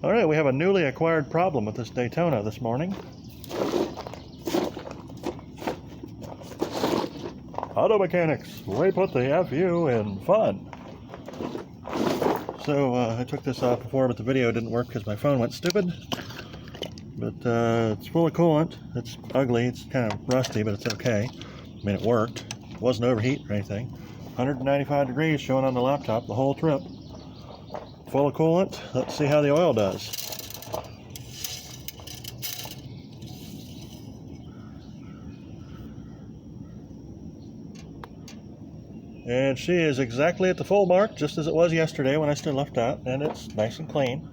Alright, we have a newly acquired problem with this Daytona this morning. Auto mechanics, we put the FU in fun. So I took this off before, but the video didn't work because my phone went stupid. But it's full of coolant. It's ugly, it's kind of rusty, but it's okay. I mean, it worked. It wasn't overheat or anything. 195 degrees showing on the laptop the whole trip. Full of coolant. Let's see how the oil does. And she is exactly at the full mark, just as it was yesterday when I still left out, and it's nice and clean.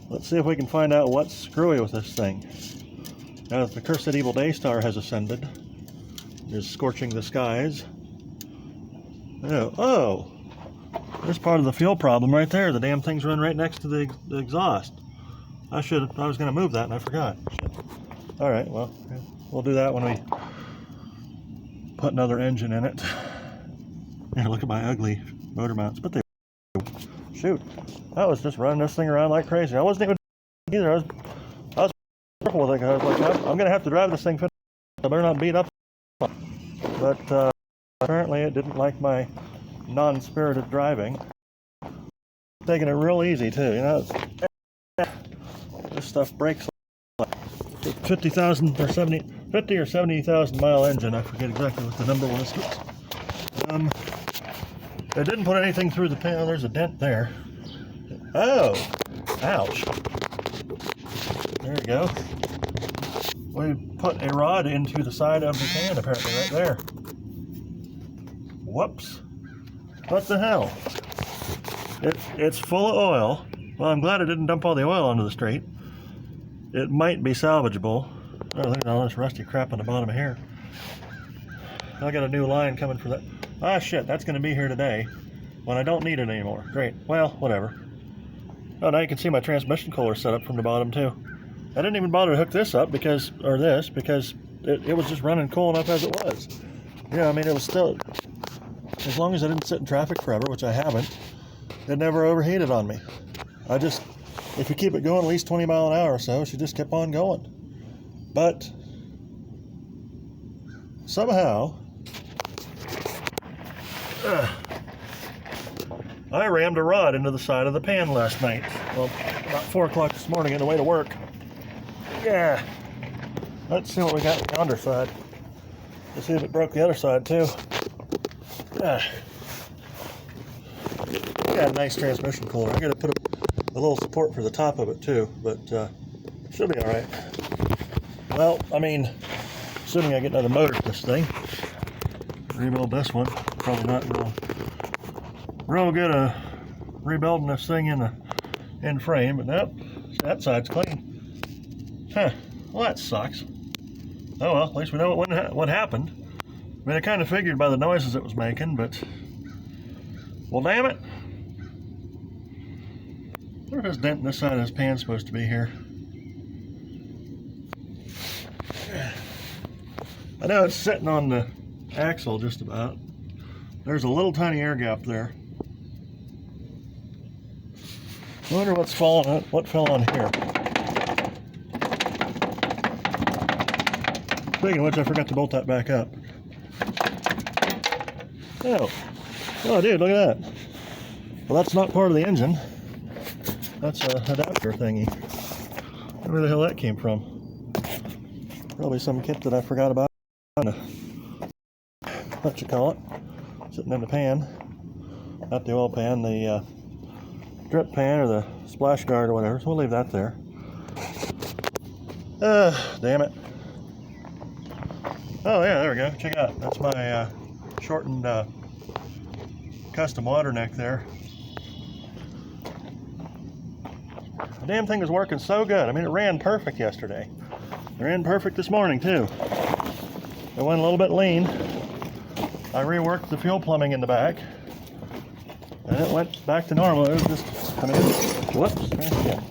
Let's see if we can find out what's screwy with this thing. Now that the cursed evil day star has ascended, is scorching the skies. Oh! There's part of the fuel problem right there. The damn thing's run right next to the exhaust. I was going to move that and I forgot. Alright, well, we'll do that when we put another engine in it. Here, look at my ugly motor mounts. But they... Shoot. I was just running this thing around like crazy. I wasn't even either. I was careful with it. I was like, I'm going to have to drive this thing. I better not beat up. But apparently it didn't like my non-spirited driving. Taking it real easy too, you know. This stuff breaks like 50,000 or 50 or 70,000 mile engine. I forget exactly what the number was. It didn't put anything through the pan. There's a dent there. Oh, ouch. There you go. We put a rod into the side of the pan apparently right there. Whoops. What the hell? It's full of oil. Well, I'm glad it didn't dump all the oil onto the street. It might be salvageable. Oh, look at all this rusty crap on the bottom of here. I got a new line coming for that. Ah, shit, that's going to be here today when I don't need it anymore. Great. Well, whatever. Oh, now you can see my transmission cooler set up from the bottom, too. I didn't even bother to hook this up because it was just running cool enough as it was. Yeah, I mean, it was still... As long as I didn't sit in traffic forever, which I haven't, it never overheated on me. If you keep it going at least 20 mile an hour or so, she just kept on going. But somehow, I rammed a rod into the side of the pan last night. Well, about 4 o'clock this morning on the way to work. Yeah. Let's see what we got on the underside. Let's see if it broke the other side too. Got a nice transmission cooler. I got to put a little support for the top of it too, but should be all right. Well, I mean, assuming I get another motor to this thing, rebuild this one. Probably not real good at rebuilding this thing in frame, but nope, that side's clean. Huh? Well, that sucks. Oh well, at least we know what happened. I mean, I kind of figured by the noises it was making, but... Well, damn it! Where is this dent in this side of this pan supposed to be here? I know it's sitting on the axle just about. There's a little tiny air gap there. I wonder what fell on here. Speaking of which, I forgot to bolt that back up. Oh, dude, look at that. Well, that's not part of the engine. That's an adapter thingy. Where the hell that came from? Probably some kit that I forgot about. What you call it? Sitting in the pan. Not the oil pan, the drip pan or the splash guard or whatever. So we'll leave that there. Damn it. Oh yeah, there we go. Check it out. That's my shortened custom water neck there. The damn thing was working so good. I mean, it ran perfect yesterday. It ran perfect this morning too. It went a little bit lean. I reworked the fuel plumbing in the back, and it went back to normal. It was just, I mean, whoops, yeah.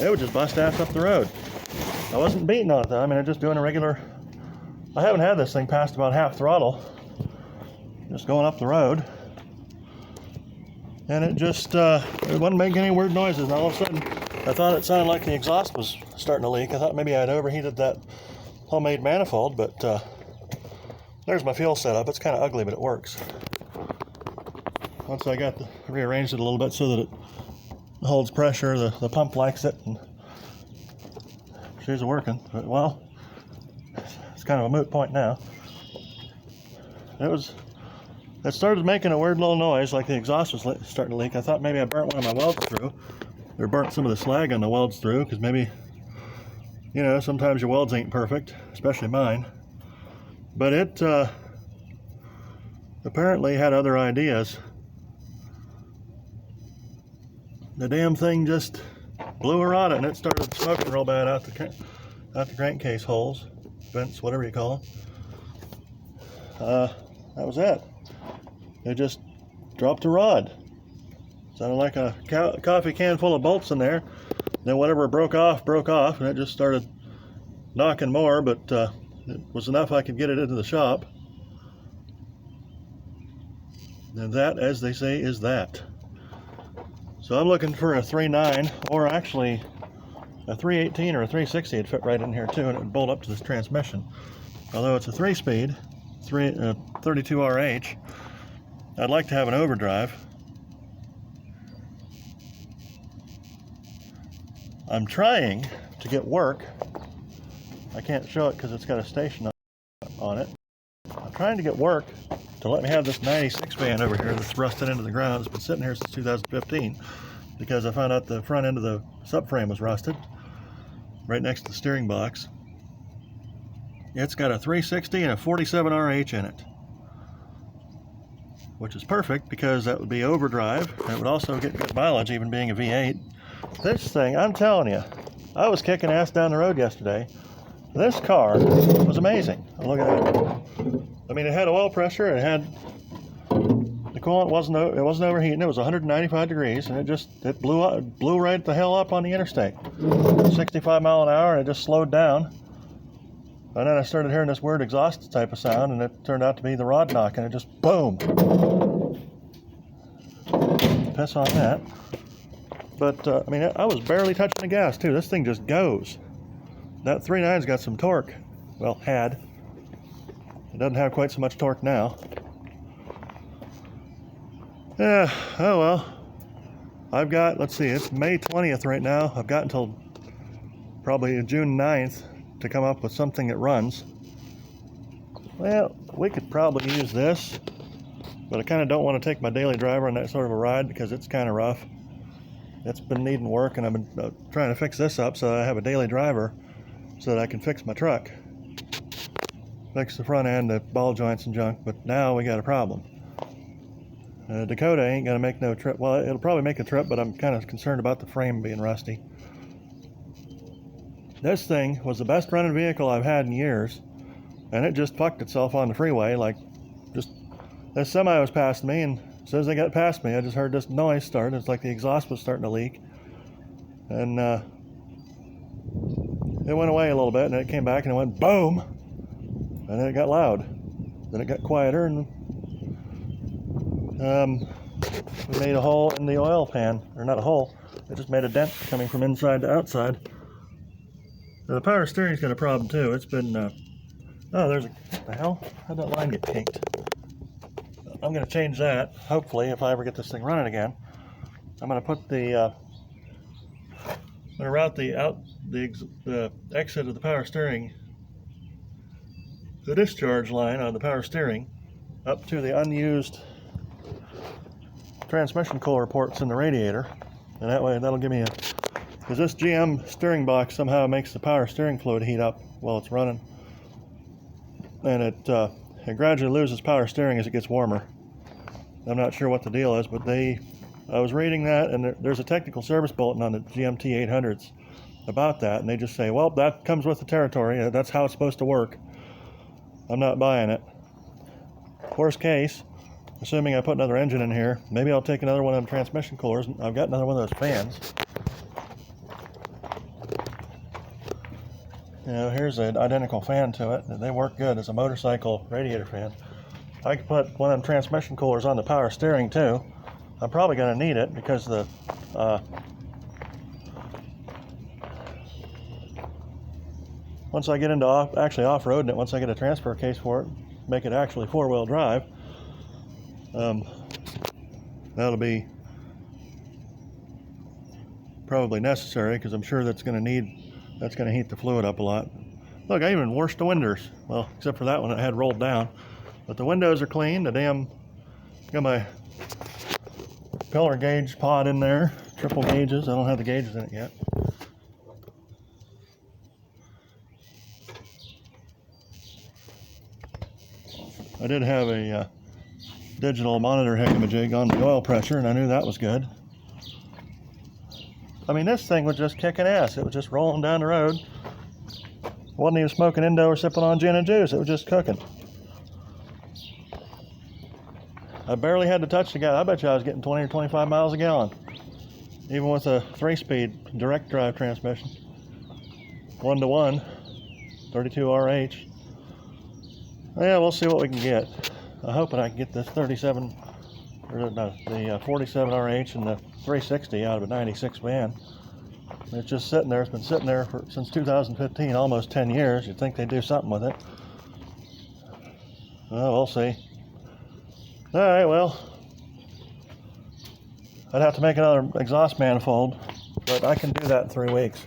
It would just bust ass up the road. I wasn't beating on it though. I mean, I'm just doing a regular. I haven't had this thing past about half throttle. Just going up the road. and it just it wasn't making any weird noises. And all of a sudden, I thought it sounded like the exhaust was starting to leak. I thought maybe I'd overheated that homemade manifold, but there's my fuel setup. It's kind of ugly, but it works. Once I got rearranged it a little bit so that it holds pressure, the pump likes it, and she's working. But, well, it's kind of a moot point now. It started making a weird little noise like the exhaust was starting to leak. I thought maybe I burnt one of my welds through, or burnt some of the slag on the welds through, because maybe, you know, sometimes your welds ain't perfect, especially mine. But it apparently had other ideas. The damn thing just blew a rod, and it started smoking real bad out the crankcase holes, vents, whatever you call them. That was it. It just dropped a rod. Sounded like a coffee can full of bolts in there. Then whatever broke off, and it just started knocking more, but it was enough I could get it into the shop. And that, as they say, is that. So I'm looking for a 3.9, or actually a 318 or a 360 would fit right in here too, and it would bolt up to this transmission. Although it's a 3-speed, 32RH, I'd like to have an overdrive. I'm trying to get work. I can't show it because it's got a station on it. I'm trying to get work to let me have this 96 van over here that's rusted into the ground. It's been sitting here since 2015 because I found out the front end of the subframe was rusted right next to the steering box. It's got a 360 and a 47RH in it, which is perfect because that would be overdrive, and it would also get good mileage, even being a V8. This thing, I'm telling you, I was kicking ass down the road yesterday. This car was amazing. Look at that. I mean, it had oil pressure, it had the coolant wasn't overheating. It was 195 degrees, and it blew right the hell up on the interstate. 65 mile an hour, and it just slowed down. And then I started hearing this weird exhaust type of sound, and it turned out to be the rod knock, and it just boom. Piss on that. But I mean, I was barely touching the gas too. This thing just goes. That 3.9's got some torque. Well, had. It doesn't have quite so much torque now. Yeah, oh well. I've got, let's see, it's May 20th right now. I've got until probably June 9th to come up with something that runs. Well, we could probably use this, but I kind of don't want to take my daily driver on that sort of a ride because it's kind of rough. It's been needing work, and I've been trying to fix this up so that I have a daily driver so that I can fix my truck. Fix the front end, the ball joints and junk, but now we got a problem. Dakota ain't gonna make no trip. Well, it'll probably make a trip, but I'm kind of concerned about the frame being rusty. This thing was the best running vehicle I've had in years, and it just fucked itself on the freeway. Like, just this semi was passing me, and as soon as they got past me, I just heard this noise start. It's like the exhaust was starting to leak, and it went away a little bit, and then it came back and it went boom, and then it got loud. Then it got quieter, and we made a hole in the oil pan, or not a hole. It just made a dent coming from inside to outside. The power steering's got a problem too. It's been, oh, there's a, what the hell? How'd that line get kinked? I'm going to change that, hopefully, if I ever get this thing running again. I'm going to put the, I'm going to route the exit of the power steering, the discharge line on the power steering, up to the unused transmission cooler ports in the radiator. And that way, that'll give me a, because this GM steering box somehow makes the power steering fluid heat up while it's running. And it gradually loses power steering as it gets warmer. I'm not sure what the deal is, but I was reading that, and there's a technical service bulletin on the GMT 800s about that, and they just say, well, that comes with the territory. That's how it's supposed to work. I'm not buying it. Worst case, assuming I put another engine in here, maybe I'll take another one of them transmission coolers. I've got another one of those fans. You know, here's an identical fan to it. They work good as a motorcycle radiator fan. I could put one of them transmission coolers on the power steering too, I'm probably going to need it because the once I get into actually off-roading it, once I get a transfer case for it, make it actually four-wheel drive, that'll be probably necessary because I'm sure that's going to heat the fluid up a lot. Look, I even washed the windows. Well, except for that one, it had rolled down. But the windows are clean. Got my pillar gauge pod in there, triple gauges. I don't have the gauges in it yet. I did have a digital monitor heckamajig on the oil pressure, and I knew that was good. I mean, this thing was just kicking ass. It was just rolling down the road. Wasn't even smoking Indo or sipping on gin and juice. It was just cooking. I barely had to touch the gas. I bet you I was getting 20 or 25 miles a gallon. Even with a 3-speed direct drive transmission. 1-to-1, 32 RH. Yeah, we'll see what we can get. I'm hoping I can get this 47, or no, the 47 RH and the 360 out of a 96 van. It's just sitting there. It's been sitting there since 2015, almost 10 years. You'd think they'd do something with it. Well, we'll see. All right, well, I'd have to make another exhaust manifold, but I can do that in 3 weeks.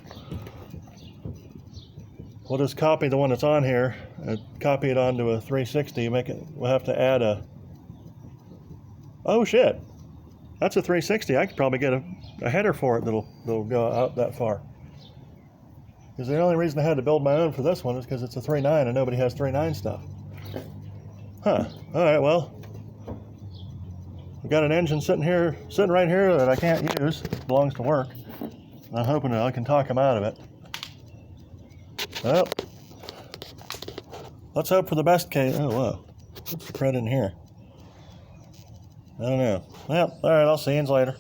We'll just copy the one that's on here and copy it onto a 360. We'll have to add a. Oh shit! That's a 360. I could probably get a header for it that'll go out that far. Because the only reason I had to build my own for this one is because it's a 3.9 and nobody has 3.9 stuff. Huh. All right. Well, I've got an engine sitting right here that I can't use. It belongs to work. I'm hoping that I can talk them out of it. Well, let's hope for the best case. Oh, whoa. What's the crud in here? I don't know. Well, all right, I'll see you later.